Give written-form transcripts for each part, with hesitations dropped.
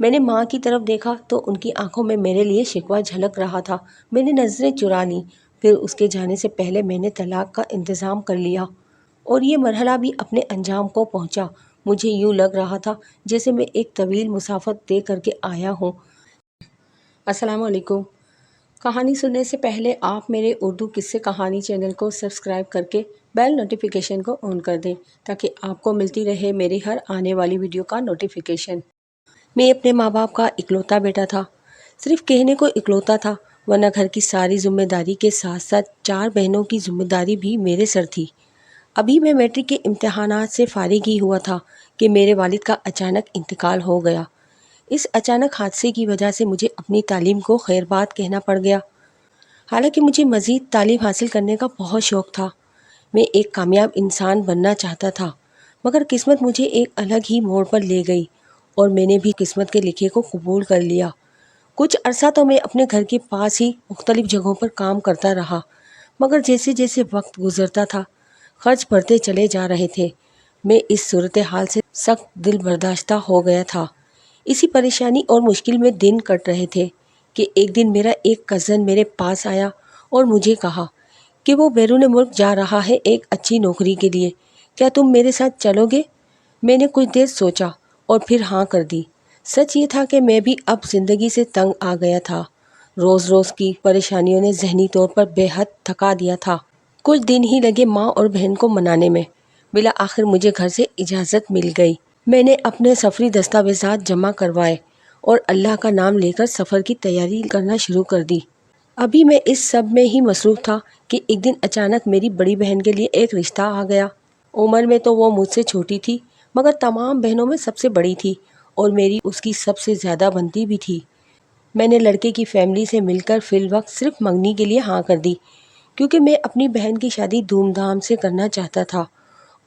میں نے ماں کی طرف دیکھا تو ان کی آنکھوں میں میرے لیے شکوہ جھلک رہا تھا۔ میں نے نظریں چرا لیں۔ پھر اس کے جانے سے پہلے میں نے طلاق کا انتظام کر لیا اور یہ مرحلہ بھی اپنے انجام کو پہنچا۔ مجھے یوں لگ رہا تھا جیسے میں ایک طویل مسافت طے کر کے آیا ہوں۔ السلام علیکم۔ کہانی سننے سے پہلے آپ میرے اردو قصے کہانی چینل کو سبسکرائب کر کے بیل نوٹیفیکیشن کو آن کر دیں تاکہ آپ کو ملتی رہے میری ہر آنے والی ویڈیو کا نوٹیفیکیشن۔ میں اپنے ماں باپ کا اکلوتا بیٹا تھا، صرف کہنے کو اکلوتا تھا، ورنہ گھر کی ساری ذمہ داری کے ساتھ ساتھ 4 بہنوں کی ذمہ داری بھی میرے سر تھی۔ ابھی میں میٹرک کے امتحانات سے فارغ ہی ہوا تھا کہ میرے والد کا اچانک انتقال ہو گیا۔ اس اچانک حادثے کی وجہ سے مجھے اپنی تعلیم کو خیر بات کہنا پڑ گیا۔ حالانکہ مجھے مزید تعلیم حاصل کرنے کا بہت شوق تھا، میں ایک کامیاب انسان بننا چاہتا تھا، مگر قسمت مجھے ایک الگ ہی موڑ پر لے گئی اور میں نے بھی قسمت کے لکھے کو قبول کر لیا۔ کچھ عرصہ تو میں اپنے گھر کے پاس ہی مختلف جگہوں پر کام کرتا رہا، مگر جیسے جیسے وقت گزرتا تھا خرچ بڑھتے چلے جا رہے تھے۔ میں اس صورتحال سے سخت دل برداشتہ ہو گیا تھا۔ اسی پریشانی اور مشکل میں دن کٹ رہے تھے کہ ایک دن میرا ایک کزن میرے پاس آیا اور مجھے کہا کہ وہ بیرون ملک جا رہا ہے ایک اچھی نوکری کے لیے، کیا تم میرے ساتھ چلو گے؟ میں نے کچھ دیر سوچا اور پھر ہاں کر دی۔ سچ یہ تھا کہ میں بھی اب زندگی سے تنگ آ گیا تھا۔ روز روز کی پریشانیوں نے ذہنی طور پر بے حد تھکا دیا تھا۔ کچھ دن ہی لگے ماں اور بہن کو منانے میں، بالآخر مجھے گھر سے اجازت مل گئی۔ میں نے اپنے سفری دستاویزات جمع کروائے اور اللہ کا نام لے کر سفر کی تیاری کرنا شروع کر دی۔ ابھی میں اس سب میں ہی مصروف تھا کہ ایک دن اچانک میری بڑی بہن کے لیے ایک رشتہ آ گیا۔ عمر میں تو وہ مجھ سے چھوٹی تھی، مگر تمام بہنوں میں سب سے بڑی تھی اور میری اس کی سب سے زیادہ بنتی بھی تھی۔ میں نے لڑکے کی فیملی سے مل کر فی الوقت صرف منگنی کے لیے ہاں کر دی، کیونکہ میں اپنی بہن کی شادی دھوم دھام سے کرنا چاہتا تھا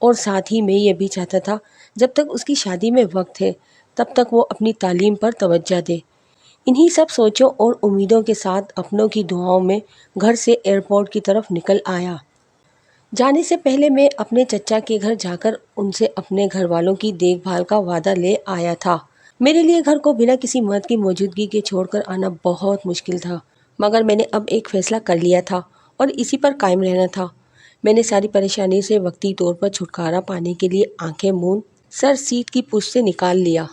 اور ساتھ ہی میں یہ بھی چاہتا تھا جب تک اس کی شادی میں وقت ہے تب تک وہ اپنی تعلیم پر توجہ دے۔ انہی سب سوچوں اور امیدوں کے ساتھ اپنوں کی دعاؤں میں گھر سے ایئرپورٹ کی طرف نکل آیا۔ جانے سے پہلے میں اپنے چچا کے گھر جا کر ان سے اپنے گھر والوں کی دیکھ بھال کا وعدہ لے آیا تھا۔ میرے لیے گھر کو بنا کسی مرد کی موجودگی کے چھوڑ کر آنا بہت مشکل تھا، مگر میں نے اب ایک فیصلہ کر لیا تھا اور اسی پر قائم رہنا تھا۔ میں نے ساری پریشانی سے وقتی طور پر چھٹکارا پانے کے لیے آنکھیں موند سر سیٹ کی پشت سے نکال لیا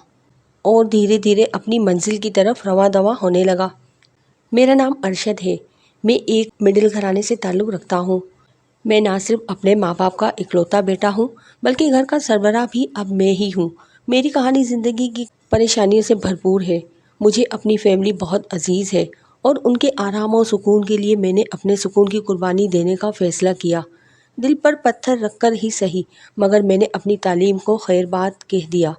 اور دھیرے دھیرے اپنی منزل کی طرف رواں دواں ہونے لگا۔ میرا نام ارشد ہے، میں ایک مڈل گھرانے سے تعلق رکھتا ہوں۔ میں نہ صرف اپنے ماں باپ کا اکلوتا بیٹا ہوں بلکہ گھر کا سربراہ بھی اب میں ہی ہوں۔ میری کہانی زندگی کی پریشانیوں سے بھرپور ہے۔ مجھے اپنی فیملی بہت عزیز ہے اور ان کے آرام و سکون کے لیے میں نے اپنے سکون کی قربانی دینے کا فیصلہ کیا۔ دل پر پتھر رکھ کر ہی صحیح، مگر میں نے اپنی تعلیم کو خیر بات کہہ دیا۔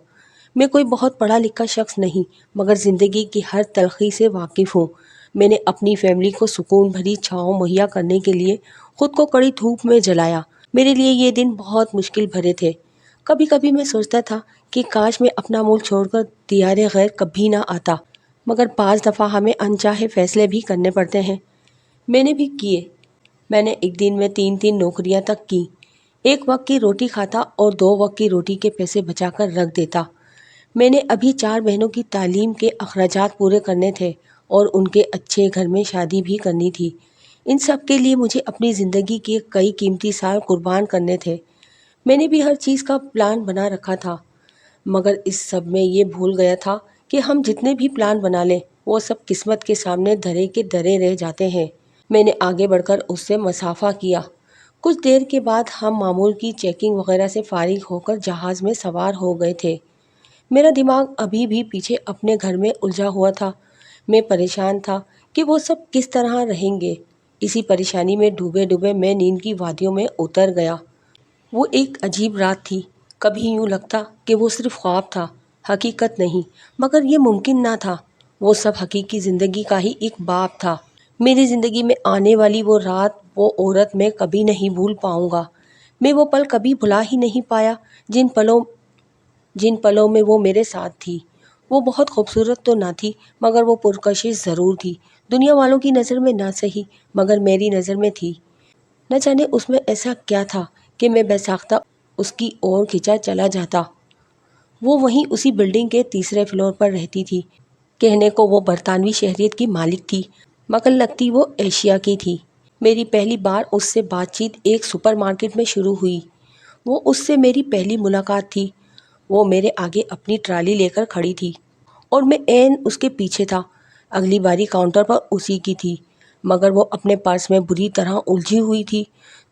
میں کوئی بہت پڑھا لکھا شخص نہیں، مگر زندگی کی ہر تلخی سے واقف ہوں۔ میں نے اپنی فیملی کو سکون بھری چھاؤں مہیا کرنے کے لیے خود کو کڑی دھوپ میں جلایا۔ میرے لیے یہ دن بہت مشکل بھرے تھے۔ کبھی کبھی میں سوچتا تھا کہ کاش میں اپنا ملک چھوڑ کر دیار غیر کبھی نہ آتا، مگر بعض دفعہ ہمیں انچاہے فیصلے بھی کرنے پڑتے ہیں۔ میں نے بھی کیے۔ میں نے ایک دن میں 3 نوکریاں تک کی، ایک وقت کی روٹی کھاتا اور 2 وقت کی روٹی کے پیسے بچا کر رکھ دیتا۔ میں نے ابھی 4 بہنوں کی تعلیم کے اخراجات پورے کرنے تھے اور ان کے اچھے گھر میں شادی بھی کرنی تھی۔ ان سب کے لیے مجھے اپنی زندگی کے کئی قیمتی سال قربان کرنے تھے۔ میں نے بھی ہر چیز کا پلان بنا رکھا تھا، مگر اس سب میں یہ بھول گیا تھا کہ ہم جتنے بھی پلان بنا لیں وہ سب قسمت کے سامنے دھرے کے دھرے رہ جاتے ہیں۔ میں نے آگے بڑھ کر اس سے مصافحہ کیا۔ کچھ دیر کے بعد ہم معمول کی چیکنگ وغیرہ سے فارغ ہو کر جہاز میں سوار ہو گئے تھے۔ میرا دماغ ابھی بھی پیچھے اپنے گھر میں الجھا ہوا تھا۔ میں پریشان تھا کہ وہ سب کس طرح رہیں گے۔ اسی پریشانی میں ڈوبے ڈوبے میں نیند کی وادیوں میں اتر گیا۔ وہ ایک عجیب رات تھی۔ کبھی یوں لگتا کہ وہ صرف خواب تھا، حقیقت نہیں، مگر یہ ممکن نہ تھا۔ وہ سب حقیقی زندگی کا ہی ایک باب تھا۔ میری زندگی میں آنے والی وہ رات، وہ عورت میں کبھی نہیں بھول پاؤں گا۔ میں وہ پل کبھی بھلا ہی نہیں پایا جن پلوں میں وہ میرے ساتھ تھی۔ وہ بہت خوبصورت تو نہ تھی، مگر وہ پرکشش ضرور تھی۔ دنیا والوں کی نظر میں نہ صحیح، مگر میری نظر میں تھی۔ نہ جانے اس میں ایسا کیا تھا کہ میں بے ساختہ اس کی اور کھنچا چلا جاتا۔ وہ وہیں اسی بلڈنگ کے تیسرے فلور پر رہتی تھی۔ کہنے کو وہ برطانوی شہریت کی مالک تھی، مگر لگتی وہ ایشیا کی تھی۔ میری پہلی بار اس سے بات چیت ایک سپر مارکیٹ میں شروع ہوئی۔ وہ اس سے میری پہلی ملاقات تھی۔ وہ میرے آگے اپنی ٹرالی لے کر کھڑی تھی اور میں عین اس کے پیچھے تھا۔ اگلی باری کاؤنٹر پر اسی کی تھی، مگر وہ اپنے پرس میں بری طرح الجھی ہوئی تھی۔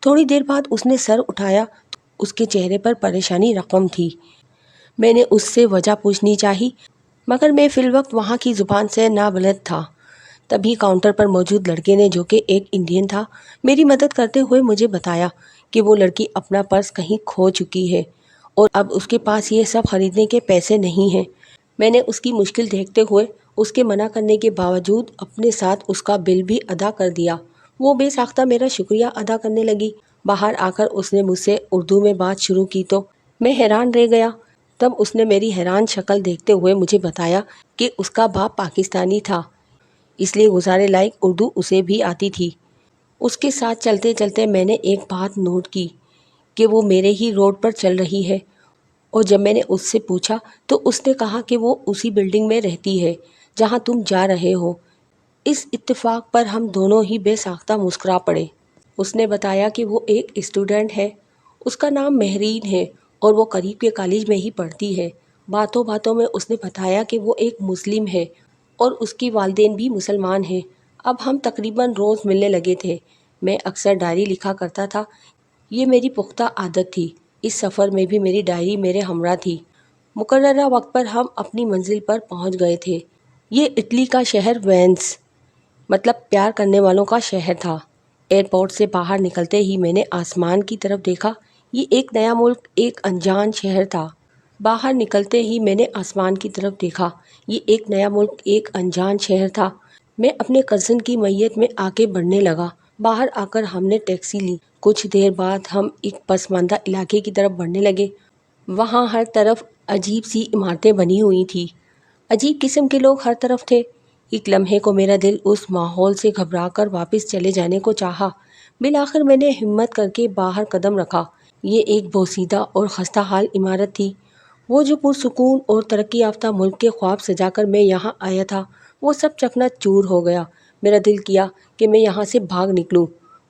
تھوڑی دیر بعد اس نے سر اٹھایا تو اس کے چہرے پر پریشانی رقم تھی۔ میں نے اس سے وجہ پوچھنی چاہی، مگر میں فی الوقت وہاں کی زبان سے نابلد تھا۔ تبھی کاؤنٹر پر موجود لڑکے نے، جو کہ ایک انڈین تھا، میری مدد کرتے ہوئے مجھے بتایا کہ وہ لڑکی اپنا پرس کہیں کھو چکی ہے اور اب اس کے پاس یہ سب خریدنے کے پیسے نہیں ہیں۔ میں نے اس کی مشکل دیکھتے ہوئے اس کے منع کرنے کے باوجود اپنے ساتھ اس کا بل بھی ادا کر دیا۔ وہ بے ساختہ میرا شکریہ ادا کرنے لگی۔ باہر آ کر اس نے مجھ سے اردو میں بات شروع کی تو میں حیران رہ گیا۔ تب اس نے میری حیران شکل دیکھتے ہوئے مجھے بتایا کہ اس کا باپ پاکستانی تھا، اس لیے گزارے لائق اردو اسے بھی آتی تھی۔ اس کے ساتھ چلتے چلتے میں نے ایک بات نوٹ کی کہ وہ میرے ہی روڈ پر چل رہی ہے، اور جب میں نے اس سے پوچھا تو اس نے کہا کہ وہ اسی بلڈنگ میں رہتی ہے جہاں تم جا رہے ہو۔ اس اتفاق پر ہم دونوں ہی بے ساختہ مسکرا پڑے۔ اس نے بتایا کہ وہ ایک اسٹوڈنٹ ہے، اس کا نام مہرین ہے اور وہ قریب کے کالج میں ہی پڑھتی ہے۔ باتوں باتوں میں اس نے بتایا کہ وہ ایک مسلم ہے اور اس کے والدین بھی مسلمان ہیں۔ اب ہم تقریباً روز ملنے لگے تھے۔ میں اکثر ڈائری لکھا کرتا تھا، یہ میری پختہ عادت تھی۔ اس سفر میں بھی میری ڈائری میرے ہمراہ تھی۔ مقررہ وقت پر ہم اپنی منزل پر پہنچ گئے تھے۔ یہ اٹلی کا شہر وینس، مطلب پیار کرنے والوں کا شہر تھا۔ ایئرپورٹ سے باہر نکلتے ہی میں نے آسمان کی طرف دیکھا۔ یہ ایک نیا ملک، ایک انجان شہر تھا۔ باہر نکلتے ہی میں نے آسمان کی طرف دیکھا۔ یہ ایک نیا ملک، ایک انجان شہر تھا۔ میں اپنے کزن کی میت میں آگے بڑھنے لگا۔ باہر آ کر ہم نے ٹیکسی لی۔ کچھ دیر بعد ہم ایک پسماندہ علاقے کی طرف بڑھنے لگے۔ وہاں ہر طرف عجیب سی عمارتیں بنی ہوئی تھیں۔ عجیب قسم کے لوگ ہر طرف تھے۔ ایک لمحے کو میرا دل اس ماحول سے گھبرا کر واپس چلے جانے کو چاہا۔ بالآخر میں نے ہمت کر کے باہر قدم رکھا۔ یہ ایک بوسیدہ اور خستہ حال عمارت تھی۔ وہ جو پرسکون اور ترقی یافتہ ملک کے خواب سجا کر میں یہاں آیا تھا، وہ سب چکنا چور ہو گیا۔ میرا دل کیا کہ میں یہاں سے بھاگ نکلوں۔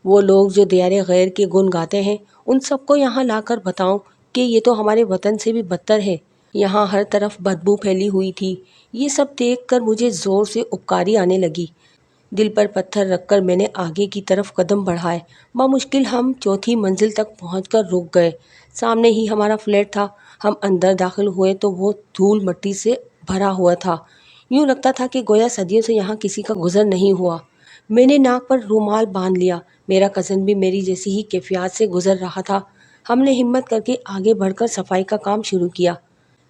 وہ لوگ جو دیار غیر کے گن گاتے ہیں، ان سب کو یہاں لا کر بتاؤں کہ یہ تو ہمارے وطن سے بھی بدتر ہے۔ یہاں ہر طرف بدبو پھیلی ہوئی تھی۔ یہ سب دیکھ کر مجھے زور سے ابکاری آنے لگی۔ دل پر پتھر رکھ کر میں نے آگے کی طرف قدم بڑھائے۔ بمشکل ہم چوتھی منزل تک پہنچ کر رک گئے۔ سامنے ہی ہمارا فلیٹ تھا۔ ہم اندر داخل ہوئے تو وہ دھول مٹی سے بھرا ہوا تھا۔ یوں لگتا تھا کہ گویا صدیوں سے یہاں کسی کا گزر نہیں ہوا۔ میں نے ناک پر رومال باندھ لیا۔ میرا کزن بھی میری جیسی ہی کیفیات سے گزر رہا تھا۔ ہم نے ہمت کر کے آگے بڑھ کر صفائی کا کام شروع کیا۔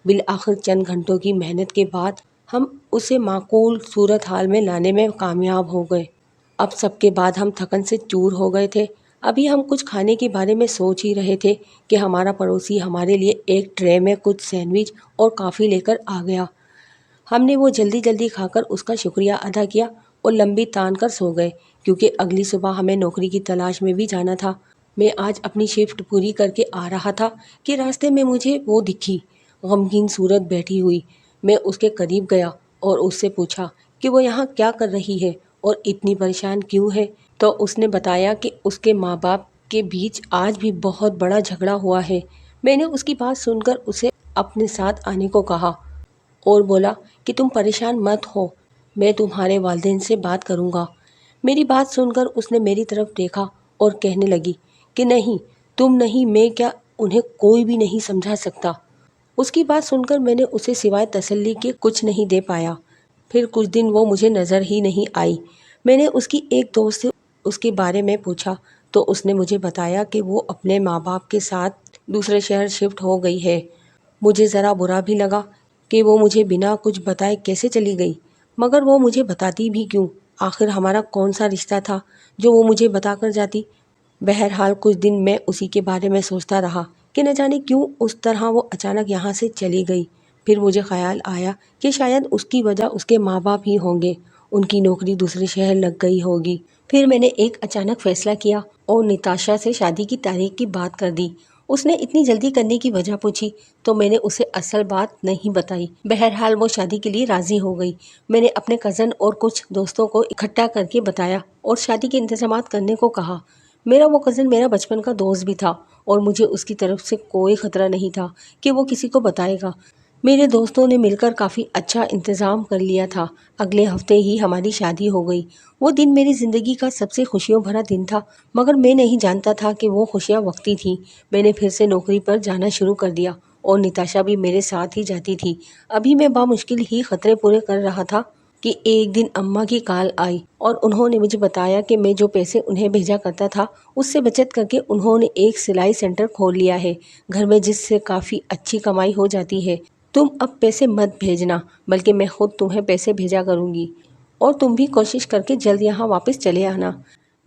بالآخر چند گھنٹوں کی محنت کے بعد ہم اسے معقول صورتحال میں لانے میں کامیاب ہو گئے۔ اب سب کے بعد ہم تھکن سے چور ہو گئے تھے۔ ابھی ہم کچھ کھانے کے بارے میں سوچ ہی رہے تھے کہ ہمارا پڑوسی ہمارے لیے ایک ٹرے میں کچھ سینڈوچ اور کافی لے کر آ گیا۔ ہم نے وہ جلدی جلدی کھا کر اس کا شکریہ ادا کیا اور لمبی تان کر سو گئے، کیونکہ اگلی صبح ہمیں نوکری کی تلاش میں بھی جانا تھا۔ میں آج اپنی شفٹ پوری کر کے آ رہا تھا کہ راستے میں مجھے وہ دکھی، غمگین صورت بیٹھی ہوئی۔ میں اس کے قریب گیا اور اس سے پوچھا کہ وہ یہاں کیا کر رہی ہے اور اتنی پریشان کیوں ہے۔ تو اس نے بتایا کہ اس کے ماں باپ کے بیچ آج بھی بہت بڑا جھگڑا ہوا ہے۔ میں نے اس کی بات سن کر اسے اپنے ساتھ آنے کو کہا اور بولا کہ تم پریشان مت ہو، میں تمہارے والدین سے بات کروں گا۔ میری بات سن کر اس نے میری طرف دیکھا اور کہنے لگی کہ نہیں، تم نہیں، میں کیا، انہیں کوئی بھی نہیں سمجھا سکتا۔ اس کی بات سن کر میں نے اسے سوائے تسلی کے کچھ نہیں دے پایا۔ پھر کچھ دن وہ مجھے نظر ہی نہیں آئی۔ میں نے اس کی ایک دوست سے اس کے بارے میں پوچھا تو اس نے مجھے بتایا کہ وہ اپنے ماں باپ کے ساتھ دوسرے شہر شفٹ ہو گئی ہے۔ مجھے ذرا برا بھی لگا کہ وہ مجھے بنا کچھ بتائے کیسے چلی گئی، مگر وہ مجھے بتاتی بھی کیوں؟ آخر ہمارا کون سا رشتہ تھا جو وہ مجھے بتا کر جاتی؟ بہرحال کچھ دن میں اسی کے بارے میں سوچتا رہا کہ نہ جانے کیوں اس طرح وہ اچانک یہاں سے چلی گئی۔ پھر مجھے خیال آیا کہ شاید اس کی وجہ اس کے ماں باپ ہی ہوں گے، ان کی نوکری دوسرے شہر لگ گئی ہوگی۔ پھر میں نے ایک اچانک فیصلہ کیا اور نتاشا سے شادی کی تاریخ کی بات کر دی۔ اس نے اتنی جلدی کرنے کی وجہ پوچھی تو میں نے اسے اصل بات نہیں بتائی۔ بہرحال وہ شادی کے لیے راضی ہو گئی۔ میں نے اپنے کزن اور کچھ دوستوں کو اکٹھا کر کے بتایا اور شادی کے انتظامات کرنے کو کہا۔ میرا وہ کزن میرا بچپن کا دوست بھی تھا اور مجھے اس کی طرف سے کوئی خطرہ نہیں تھا کہ وہ کسی کو بتائے گا۔ میرے دوستوں نے مل کر کافی اچھا انتظام کر لیا تھا۔ اگلے ہفتے ہی ہماری شادی ہو گئی۔ وہ دن میری زندگی کا سب سے خوشیوں بھرا دن تھا، مگر میں نہیں جانتا تھا کہ وہ خوشیاں وقتی تھیں۔ میں نے پھر سے نوکری پر جانا شروع کر دیا اور نتاشا بھی میرے ساتھ ہی جاتی تھی۔ ابھی میں بامشکل ہی خطرے پورے کر رہا تھا کہ ایک دن اماں کی کال آئی اور انہوں نے مجھے بتایا کہ میں جو پیسے انہیں بھیجا کرتا تھا اس سے بچت کر کے انہوں نے ایک سلائی سینٹر کھول لیا ہے گھر میں، جس سے کافی اچھی کمائی ہو جاتی ہے۔ تم اب پیسے مت بھیجنا، بلکہ میں خود تمہیں پیسے بھیجا کروں گی، اور تم بھی کوشش کر کے جلد یہاں واپس چلے آنا۔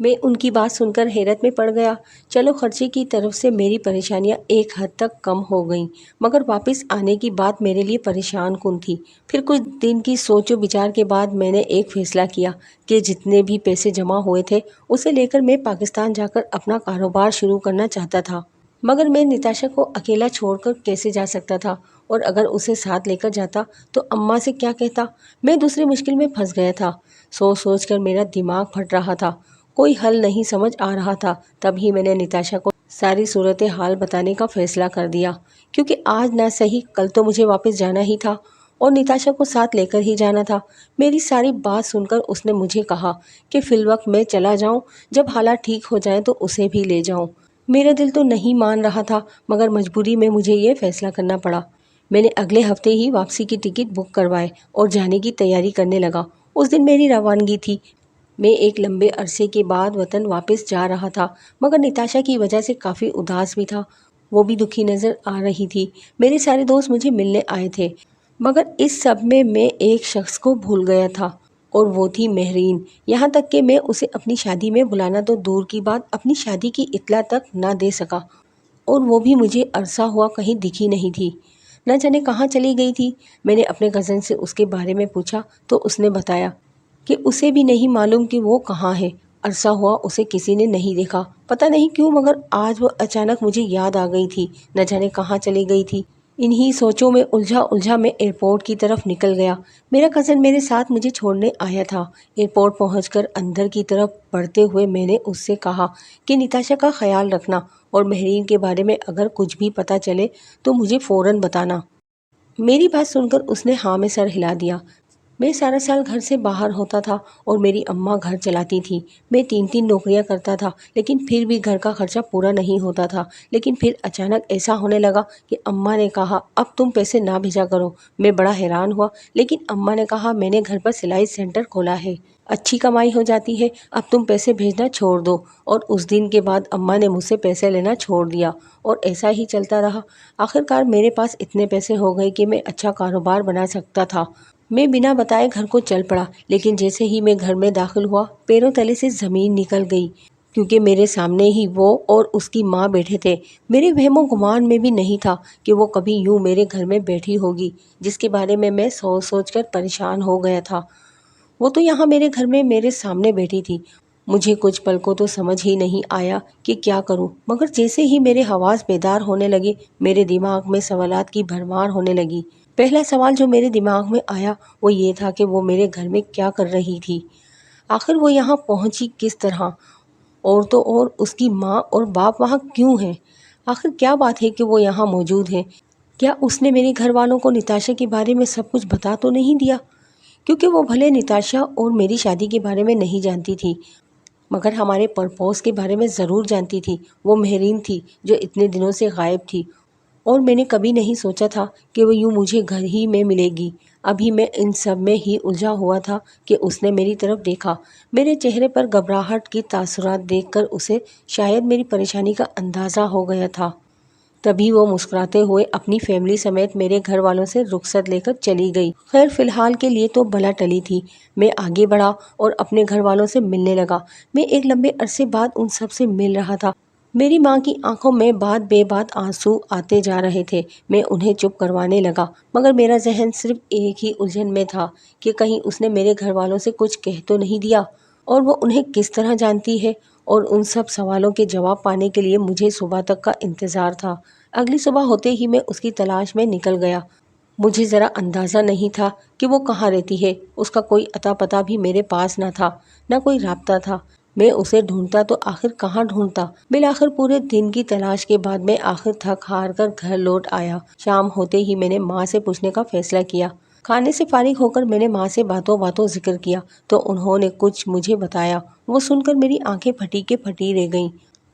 میں ان کی بات سن کر حیرت میں پڑ گیا۔ چلو خرچے کی طرف سے میری پریشانیاں ایک حد تک کم ہو گئیں، مگر واپس آنے کی بات میرے لیے پریشان کن تھی۔ پھر کچھ دن کی سوچ و بچار کے بعد میں نے ایک فیصلہ کیا کہ جتنے بھی پیسے جمع ہوئے تھے اسے لے کر میں پاکستان جا کر اپنا کاروبار شروع کرنا چاہتا تھا۔ مگر میں نتاشا کو اکیلا چھوڑ کر کیسے جا سکتا تھا، اور اگر اسے ساتھ لے کر جاتا تو اماں سے کیا کہتا؟ میں دوسری مشکل میں پھنس گیا تھا۔ سوچ کر میرا دماغ پھٹ رہا تھا، کوئی حل نہیں سمجھ آ رہا تھا۔ تب ہی میں نے نتاشا کو ساری صورتحال بتانے کا فیصلہ کر دیا، کیونکہ آج نہ صحیح کل تو مجھے واپس جانا ہی تھا اور نتاشا کو ساتھ لے کر ہی جانا تھا۔ میری ساری بات سن کر اس نے مجھے کہا کہ فی الوقت میں چلا جاؤں، جب حالات ٹھیک ہو جائیں تو اسے بھی لے جاؤں۔ میرا دل تو نہیں مان رہا تھا، مگر مجبوری میں مجھے یہ فیصلہ کرنا پڑا۔ میں نے اگلے ہفتے ہی واپسی کی ٹکٹ بک کروائے اور جانے کی تیاری کرنے لگا۔ اس دن میری روانگی تھی۔ میں ایک لمبے عرصے کے بعد وطن واپس جا رہا تھا، مگر نتاشا کی وجہ سے کافی اداس بھی تھا۔ وہ بھی دکھی نظر آ رہی تھی۔ میرے سارے دوست مجھے ملنے آئے تھے، مگر اس سب میں ایک شخص کو بھول گیا تھا، اور وہ تھی مہرین۔ یہاں تک کہ میں اسے اپنی شادی میں بلانا تو دور کی بات، اپنی شادی کی اطلاع تک نہ دے سکا، اور وہ بھی مجھے عرصہ ہوا کہیں دکھی نہیں تھی۔ نہ جانے کہاں چلی گئی تھی۔ میں نے اپنے کزن سے اس کے بارے میں پوچھا تو اس نے بتایا کہ اسے بھی نہیں معلوم کہ وہ کہاں ہے۔ عرصہ ہوا اسے کسی نے نہیں دیکھا، پتہ نہیں کیوں، مگر آج وہ اچانک مجھے یاد آ گئی تھی۔ نہ جانے کہاں چلی گئی تھی۔ انہی سوچوں میں الجھا میں ایئرپورٹ کی طرف نکل گیا۔ میرا کزن میرے ساتھ مجھے چھوڑنے آیا تھا۔ ایئرپورٹ پہنچ کر اندر کی طرف بڑھتے ہوئے میں نے اس سے کہا کہ نتاشا کا خیال رکھنا، اور مہرین کے بارے میں اگر کچھ بھی پتہ چلے تو مجھے فوراً بتانا۔ میری بات سن کر اس نے ہاں میں سر ہلا دیا۔ میں سارا سال گھر سے باہر ہوتا تھا اور میری اماں گھر چلاتی تھی۔ میں 3 نوکریاں کرتا تھا، لیکن پھر بھی گھر کا خرچہ پورا نہیں ہوتا تھا۔ لیکن پھر اچانک ایسا ہونے لگا کہ اماں نے کہا اب تم پیسے نہ بھیجا کرو۔ میں بڑا حیران ہوا، لیکن اماں نے کہا میں نے گھر پر سلائی سینٹر کھولا ہے، اچھی کمائی ہو جاتی ہے، اب تم پیسے بھیجنا چھوڑ دو۔ اور اس دن کے بعد اماں نے مجھ سے پیسے لینا چھوڑ دیا، اور ایسا ہی چلتا رہا۔ آخرکار میرے پاس اتنے پیسے ہو گئے کہ میں اچھا کاروبار بنا سکتا تھا۔ میں بنا بتائے گھر کو چل پڑا، لیکن جیسے ہی میں گھر میں داخل ہوا پیروں تلے سے زمین نکل گئی، کیونکہ میرے سامنے ہی وہ اور اس کی ماں بیٹھے تھے۔ میرے وہم و گمان میں بھی نہیں تھا کہ وہ کبھی یوں میرے گھر میں بیٹھی ہوگی، جس کے بارے میں سوچ کر پریشان ہو گیا تھا۔ وہ تو یہاں میرے گھر میں میرے سامنے بیٹھی تھی۔ مجھے کچھ پل کو تو سمجھ ہی نہیں آیا کہ کیا کروں، مگر جیسے ہی میرے حواس بیدار ہونے لگے میرے دماغ میں سوالات کی بھرمار ہونے لگی۔ پہلا سوال جو میرے دماغ میں آیا وہ یہ تھا کہ وہ میرے گھر میں کیا کر رہی تھی؟ آخر وہ یہاں پہنچی کس طرح؟ اور تو اور اس کی ماں اور باپ وہاں کیوں ہیں؟ آخر کیا بات ہے کہ وہ یہاں موجود ہیں؟ کیا اس نے میرے گھر والوں کو نتاشا کے بارے میں سب کچھ بتا تو نہیں دیا؟ کیونکہ وہ بھلے نتاشا اور میری شادی کے بارے میں نہیں جانتی تھی، مگر ہمارے پرپوز کے بارے میں ضرور جانتی تھی۔ وہ مہرین تھی جو اتنے دنوں سے غائب تھی، اور میں نے کبھی نہیں سوچا تھا کہ وہ یوں مجھے گھر ہی میں ملے گی۔ ابھی میں ان سب میں ہی الجھا ہوا تھا کہ اس نے میری طرف دیکھا۔ میرے چہرے پر گھبراہٹ کی تاثرات دیکھ کر اسے شاید میری پریشانی کا اندازہ ہو گیا تھا۔ تبھی وہ مسکراتے ہوئے اپنی فیملی سمیت میرے گھر والوں سے رخصت لے کر چلی گئی۔ خیر فی الحال کے لیے تو بلا ٹلی تھی۔ میں آگے بڑھا اور اپنے گھر والوں سے ملنے لگا۔ میں ایک لمبے عرصے بعد ان سب سے مل رہا تھا۔ میری ماں کی آنکھوں میں بات بے بات آنسو آتے جا رہے تھے۔ میں انہیں چپ کروانے لگا، مگر میرا ذہن صرف ایک ہی الجھن میں تھا کہ کہیں اس نے میرے گھر والوں سے کچھ کہہ تو نہیں دیا، اور وہ انہیں کس طرح جانتی ہے، اور ان سب سوالوں کے جواب پانے کے لیے مجھے صبح تک کا انتظار تھا۔ اگلی صبح ہوتے ہی میں اس کی تلاش میں نکل گیا۔ مجھے ذرا اندازہ نہیں تھا کہ وہ کہاں رہتی ہے۔ اس کا کوئی اتا پتہ بھی میرے پاس نہ تھا، نہ کوئی رابطہ تھا۔ میں اسے ڈھونڈتا تو آخر کہاں ڈھونڈتا۔ بالآخر پورے دن کی تلاش کے بعد میں آخر تھک ہار کر گھر لوٹ آیا۔ شام ہوتے ہی میں نے ماں سے پوچھنے کا فیصلہ کیا۔ کھانے سے فارغ ہو کر میں نے ماں سے باتوں باتوں ذکر کیا تو انہوں نے کچھ مجھے بتایا۔ وہ سن کر میری آنکھیں پھٹی کے پھٹی رہ گئیں۔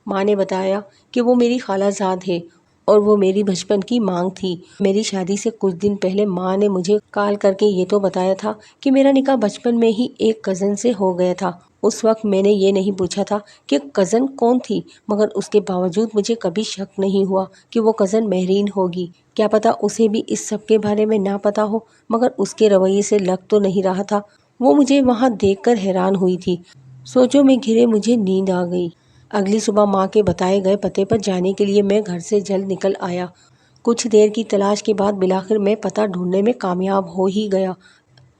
ماں نے بتایا کہ وہ میری خالہ زاد ہے اور وہ میری بچپن کی مانگ تھی۔ میری شادی سے کچھ دن پہلے ماں نے مجھے کال کر کے یہ تو بتایا تھا کہ میرا نکاح بچپن میں ہی ایک کزن سے ہو گیا تھا۔ اس وقت میں نے یہ نہیں پوچھا تھا کہ کزن کون تھی، مگر اس کے باوجود مجھے کبھی شک نہیں ہوا کہ وہ کزن مہرین ہوگی۔ کیا پتا اسے بھی اس سب کے بارے میں نہ پتا ہو، مگر اس کے رویے سے لگ تو نہیں رہا تھا۔ وہ مجھے وہاں دیکھ کر حیران ہوئی تھی۔ سوچوں میں گھرے مجھے نیند آ گئی۔ اگلی صبح ماں کے بتائے گئے پتے پر جانے کے لیے میں گھر سے جلد نکل آیا۔ کچھ دیر کی تلاش کے بعد بالآخر میں پتہ ڈھونڈنے میں کامیاب ہو ہی گیا۔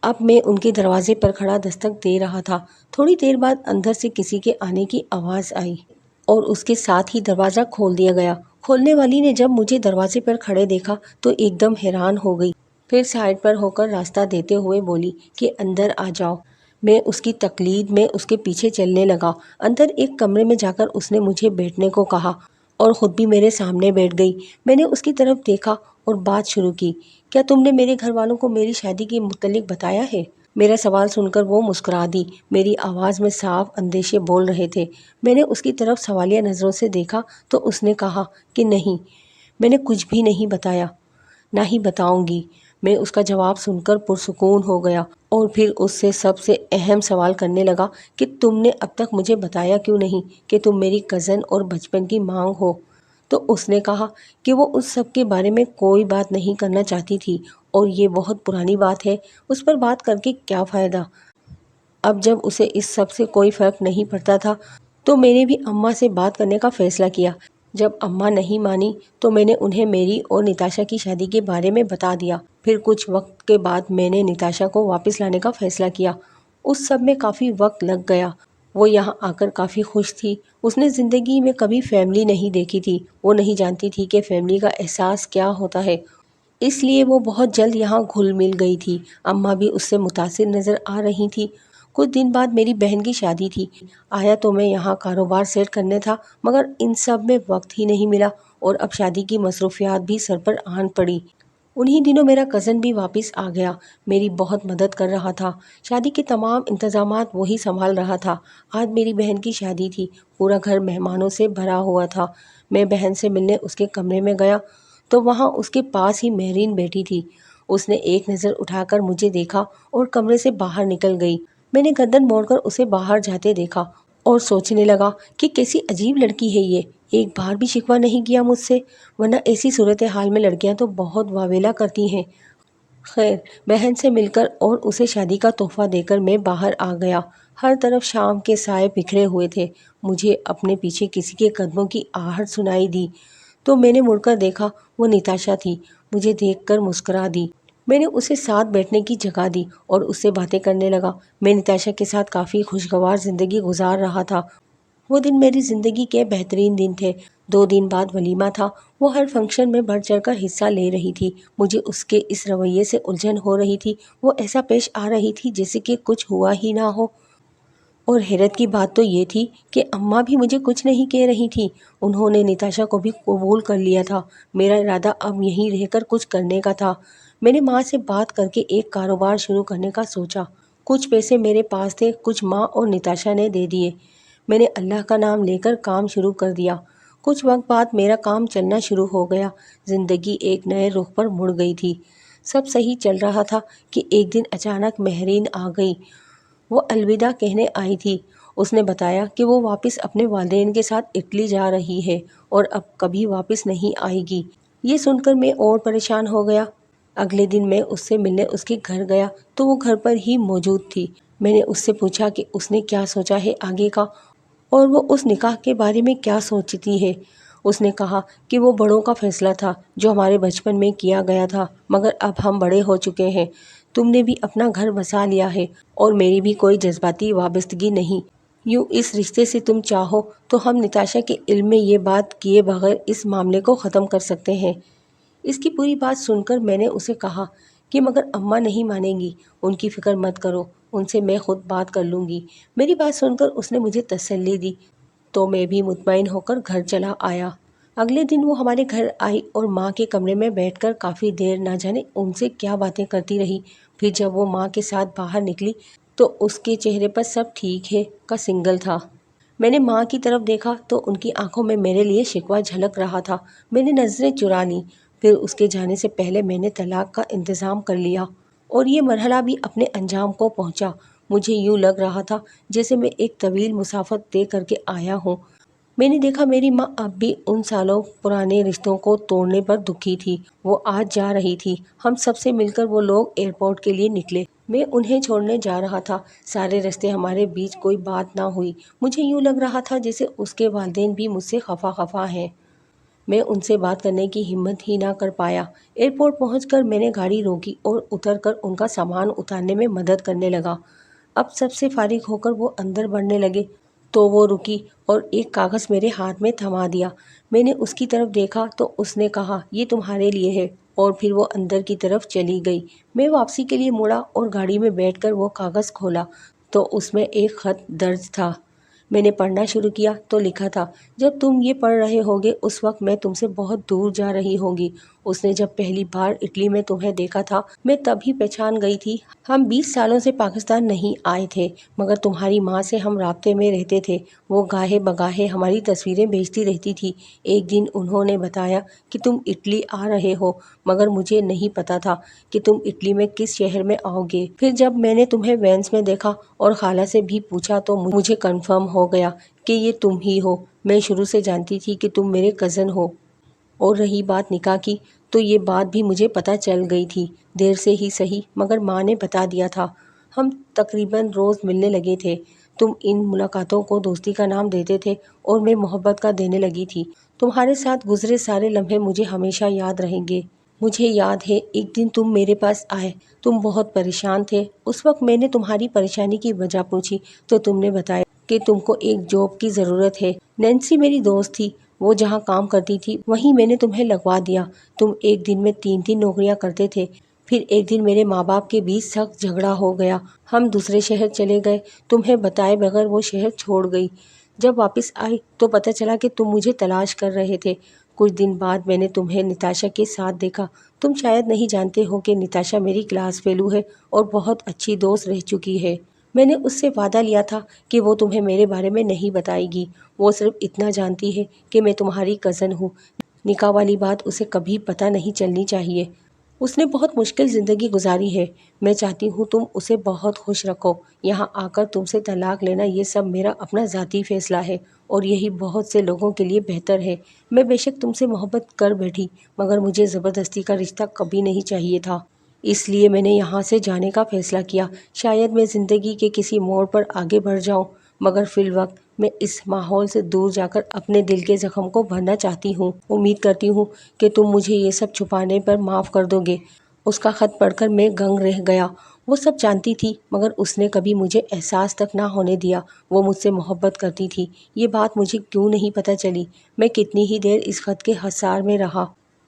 اب میں ان کے دروازے پر کھڑا دستک دے رہا تھا۔ تھوڑی دیر بعد اندر سے کسی کے آنے کی آواز آئی اور اس کے ساتھ ہی دروازہ کھول دیا گیا۔ کھولنے والی نے جب مجھے دروازے پر کھڑے دیکھا تو ایک دم حیران ہو گئی، پھر سائڈ پر ہو کر راستہ دیتے ہوئے بولی کہ اندر آ جاؤ۔ میں اس کی تقلید میں اس کے پیچھے چلنے لگا۔ اندر ایک کمرے میں جا کر اس نے مجھے بیٹھنے کو کہا اور خود بھی میرے سامنے بیٹھ گئی۔ میں نے اس کی طرف دیکھا اور بات شروع کی۔ کیا تم نے میرے گھر والوں کو میری شادی کے متعلق بتایا ہے؟ میرا سوال سن کر وہ مسکرا دی۔ میری آواز میں صاف اندیشے بول رہے تھے۔ میں نے اس کی طرف سوالیہ نظروں سے دیکھا تو اس نے کہا کہ نہیں، میں نے کچھ بھی نہیں بتایا، نہ ہی بتاؤں گی۔ میں اس کا جواب سن کر پرسکون ہو گیا اور پھر اس سے سب سے اہم سوال کرنے لگا کہ تم نے اب تک مجھے بتایا کیوں نہیں کہ تم میری کزن اور بچپن کی مانگ ہو؟ تو اس نے کہا کہ وہ اس سب کے بارے میں کوئی بات نہیں کرنا چاہتی تھی اور یہ بہت پرانی بات ہے، اس پر بات کر کے کیا فائدہ۔ اب جب اسے اس سب سے کوئی فرق نہیں پڑتا تھا تو میں نے بھی اماں سے بات کرنے کا فیصلہ کیا۔ جب اماں نہیں مانی تو میں نے انہیں میری اور نتاشا کی شادی کے بارے میں بتا دیا۔ پھر کچھ وقت کے بعد میں نے نتاشا کو واپس لانے کا فیصلہ کیا۔ اس سب میں کافی وقت لگ گیا۔ وہ یہاں آ کر کافی خوش تھی۔ اس نے زندگی میں کبھی فیملی نہیں دیکھی تھی۔ وہ نہیں جانتی تھی کہ فیملی کا احساس کیا ہوتا ہے، اس لیے وہ بہت جلد یہاں گھل مل گئی تھی۔ اماں بھی اس سے متاثر نظر آ رہی تھی۔ کچھ دن بعد میری بہن کی شادی تھی۔ آیا تو میں یہاں کاروبار سیٹ کرنے تھا، مگر ان سب میں وقت ہی نہیں ملا اور اب شادی کی مصروفیات بھی سر پر آن پڑی۔ انہی دنوں میرا کزن بھی واپس آ گیا، میری بہت مدد کر رہا تھا۔ شادی کے تمام انتظامات وہی سنبھال رہا تھا۔ آج میری بہن کی شادی تھی، پورا گھر مہمانوں سے بھرا ہوا تھا۔ میں بہن سے ملنے اس کے کمرے میں گیا تو وہاں اس کے پاس ہی مہرین بیٹھی تھی۔ اس نے ایک نظر اٹھا کر مجھے دیکھا اور کمرے سے باہر نکل گئی۔ میں نے گردن موڑ کر اسے باہر جاتے دیکھا اور سوچنے لگا کہ کیسی عجیب لڑکی ہے یہ، ایک بار بھی شکوہ نہیں کیا مجھ سے، ورنہ ایسی صورتحال میں لڑکیاں تو بہت واویلا کرتی ہیں۔ خیر، بہن سے مل کر اور اسے شادی کا تحفہ دے کر میں باہر آ گیا۔ ہر طرف شام کے سائے بکھرے ہوئے تھے۔ مجھے اپنے پیچھے کسی کے قدموں کی آہٹ سنائی دی تو میں نے مڑ کر دیکھا، وہ نتاشا تھی۔ مجھے دیکھ کر مسکرا دی۔ میں نے اسے ساتھ بیٹھنے کی جگہ دی اور اس سے باتیں کرنے لگا۔ میں نتاشا کے ساتھ کافی خوشگوار زندگی گزار رہا تھا۔ وہ دن میری زندگی کے بہترین دن تھے۔ 2 دن بعد ولیمہ تھا۔ وہ ہر فنکشن میں بڑھ چڑھ کر حصہ لے رہی تھی۔ مجھے اس کے اس رویے سے الجھن ہو رہی تھی۔ وہ ایسا پیش آ رہی تھی جیسے کہ کچھ ہوا ہی نہ ہو۔ اور حیرت کی بات تو یہ تھی کہ اماں بھی مجھے کچھ نہیں کہہ رہی تھی۔ انہوں نے نتاشا کو بھی قبول کر لیا تھا۔ میرا ارادہ اب یہیں رہ کر کچھ کرنے کا تھا۔ میں نے ماں سے بات کر کے ایک کاروبار شروع کرنے کا سوچا۔ کچھ پیسے میرے پاس تھے، کچھ ماں اور نتاشا نے دے دیے۔ میں نے اللہ کا نام لے کر کام شروع کر دیا۔ کچھ وقت بعد میرا کام چلنا شروع ہو گیا۔ زندگی ایک نئے رخ پر مڑ گئی تھی۔ سب صحیح چل رہا تھا کہ ایک دن اچانک مہرین آ گئی۔ وہ الوداع کہنے آئی تھی۔ اس نے بتایا کہ وہ واپس اپنے والدین کے ساتھ اٹلی جا رہی ہے اور اب کبھی واپس نہیں آئے گی۔ یہ سن کر میں اور پریشان ہو گیا۔ اگلے دن میں اس سے ملنے اس کے گھر گیا تو وہ گھر پر ہی موجود تھی۔ میں نے اس سے پوچھا کہ اس نے کیا سوچا ہے آگے کا اور وہ اس نکاح کے بارے میں کیا سوچتی ہے۔ اس نے کہا کہ وہ بڑوں کا فیصلہ تھا جو ہمارے بچپن میں کیا گیا تھا، مگر اب ہم بڑے ہو چکے ہیں۔ تم نے بھی اپنا گھر بسا لیا ہے اور میری بھی کوئی جذباتی وابستگی نہیں۔ یوں اس رشتے سے تم چاہو تو ہم نتاشا کے علم میں یہ بات کیے بغیر اس معاملے کو ختم کر سکتے ہیں۔ اس کی پوری بات سن کر میں نے اسے کہا کہ مگر اماں نہیں مانیں گی، ان کی فکر مت کرو، ان سے میں خود بات کر لوں گی۔ میری بات سن کر اس نے مجھے تسلی دی تو میں بھی مطمئن ہو کر گھر چلا آیا۔ اگلے دن وہ ہمارے گھر آئی اور ماں کے کمرے میں بیٹھ کر کافی دیر نہ جانے ان سے کیا باتیں کرتی رہی۔ پھر جب وہ ماں کے ساتھ باہر نکلی تو اس کے چہرے پر سب ٹھیک ہے کا سنگل تھا۔ میں نے ماں کی طرف دیکھا تو ان کی آنکھوں میں میرے لیے شکوہ جھلک رہا تھا۔ میں نے نظریں چرا لیں۔ پھر اس کے جانے سے پہلے میں نے طلاق کا انتظام کر لیا اور یہ مرحلہ بھی اپنے انجام کو پہنچا۔ مجھے یوں لگ رہا تھا جیسے میں ایک طویل مسافت طے کر کے آیا ہوں۔ میں نے دیکھا میری ماں اب بھی ان سالوں پرانے رشتوں کو توڑنے پر دکھی تھی۔ وہ آج جا رہی تھی۔ ہم سب سے مل کر وہ لوگ ایئرپورٹ کے لیے نکلے۔ میں انہیں چھوڑنے جا رہا تھا۔ سارے رستے ہمارے بیچ کوئی بات نہ ہوئی۔ مجھے یوں لگ رہا تھا جیسے اس کے والدین بھی مجھ سے خفا ہیں۔ میں ان سے بات کرنے کی ہمت ہی نہ کر پایا۔ ایئرپورٹ پہنچ کر میں نے گاڑی روکی اور اتر کر ان کا سامان اتارنے میں مدد کرنے لگا۔ اب سب سے فارغ ہو کر وہ اندر بڑھنے لگے تو وہ رکی اور ایک کاغذ میرے ہاتھ میں تھما دیا۔ میں نے اس کی طرف دیکھا تو اس نے کہا یہ تمہارے لیے ہے، اور پھر وہ اندر کی طرف چلی گئی۔ میں واپسی کے لیے مڑا اور گاڑی میں بیٹھ کر وہ کاغذ کھولا تو اس میں ایک خط درج تھا۔ میں نے پڑھنا شروع کیا تو لکھا تھا، جب تم یہ پڑھ رہے ہوگے اس وقت میں تم سے بہت دور جا رہی ہوں گی۔ اس نے جب پہلی بار اٹلی میں تمہیں دیکھا تھا میں تب ہی پہچان گئی تھی۔ ہم 20 سالوں سے پاکستان نہیں آئے تھے مگر تمہاری ماں سے ہم رابطے میں رہتے تھے۔ وہ گاہے بگاہے ہماری تصویریں بھیجتی رہتی تھی۔ ایک دن انہوں نے بتایا کہ تم اٹلی آ رہے ہو مگر مجھے نہیں پتا تھا کہ تم اٹلی میں کس شہر میں آؤ گے۔ پھر جب میں نے تمہیں وینس میں دیکھا اور خالہ سے بھی پوچھا تو مجھے کنفرم ہو گیا کہ یہ تم ہی ہو۔ میں شروع سے جانتی تھی کہ تم میرے کزن ہو، اور رہی بات نکاح کی تو یہ بات بھی مجھے پتہ چل گئی تھی، دیر سے ہی صحیح مگر ماں نے بتا دیا تھا۔ ہم تقریباً روز ملنے لگے تھے۔ تم ان ملاقاتوں کو دوستی کا نام دیتے تھے اور میں محبت کا دینے لگی تھی۔ تمہارے ساتھ گزرے سارے لمحے مجھے ہمیشہ یاد رہیں گے۔ مجھے یاد ہے ایک دن تم میرے پاس آئے، تم بہت پریشان تھے۔ اس وقت میں نے تمہاری پریشانی کی وجہ پوچھی تو تم نے بتایا کہ تم کو ایک جاب کی ضرورت ہے۔ نینسی میری دوست تھی، وہ جہاں کام کرتی تھی وہیں میں نے تمہیں لگوا دیا۔ تم ایک دن میں 3 نوکریاں کرتے تھے۔ پھر ایک دن میرے ماں باپ کے بیچ سخت جھگڑا ہو گیا، ہم دوسرے شہر چلے گئے، تمہیں بتائے بغیر وہ شہر چھوڑ گئی۔ جب واپس آئی تو پتہ چلا کہ تم مجھے تلاش کر رہے تھے۔ کچھ دن بعد میں نے تمہیں نتاشا کے ساتھ دیکھا۔ تم شاید نہیں جانتے ہو کہ نتاشا میری کلاس فیلو ہے اور بہت اچھی دوست رہ چکی ہے۔ میں نے اس سے وعدہ لیا تھا کہ وہ تمہیں میرے بارے میں نہیں بتائے گی۔ وہ صرف اتنا جانتی ہے کہ میں تمہاری کزن ہوں۔ نکاح والی بات اسے کبھی پتہ نہیں چلنی چاہیے۔ اس نے بہت مشکل زندگی گزاری ہے۔ میں چاہتی ہوں تم اسے بہت خوش رکھو۔ یہاں آ کر تم سے طلاق لینا یہ سب میرا اپنا ذاتی فیصلہ ہے اور یہی بہت سے لوگوں کے لیے بہتر ہے۔ میں بے شک تم سے محبت کر بیٹھی مگر مجھے زبردستی کا رشتہ کبھی نہیں چاہیے تھا۔ اس لیے میں نے یہاں سے جانے کا فیصلہ کیا۔ شاید میں زندگی کے کسی موڑ پر آگے بڑھ جاؤں مگر فی الوقت میں اس ماحول سے دور جا کر اپنے دل کے زخم کو بھرنا چاہتی ہوں۔ امید کرتی ہوں کہ تم مجھے یہ سب چھپانے پر معاف کر دو گے۔ اس کا خط پڑھ کر میں گنگ رہ گیا۔ وہ سب جانتی تھی مگر اس نے کبھی مجھے احساس تک نہ ہونے دیا وہ مجھ سے محبت کرتی تھی۔ یہ بات مجھے کیوں نہیں پتہ چلی؟ میں کتنی ہی دیر اس خط کے حصار میں رہا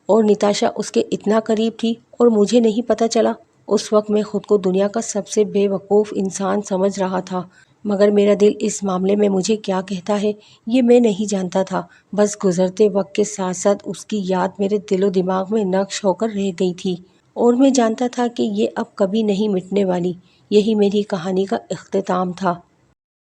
اور نتاشا اس کے اتنا قریب تھی اور مجھے نہیں پتہ چلا۔ اس وقت میں خود کو دنیا کا سب سے بے وقوف انسان سمجھ رہا تھا مگر میرا دل اس معاملے میں مجھے کیا کہتا ہے یہ میں نہیں جانتا تھا۔ بس گزرتے وقت کے ساتھ ساتھ اس کی یاد میرے دل و دماغ میں نقش ہو کر رہ گئی تھی اور میں جانتا تھا کہ یہ اب کبھی نہیں مٹنے والی۔ یہی میری کہانی کا اختتام تھا۔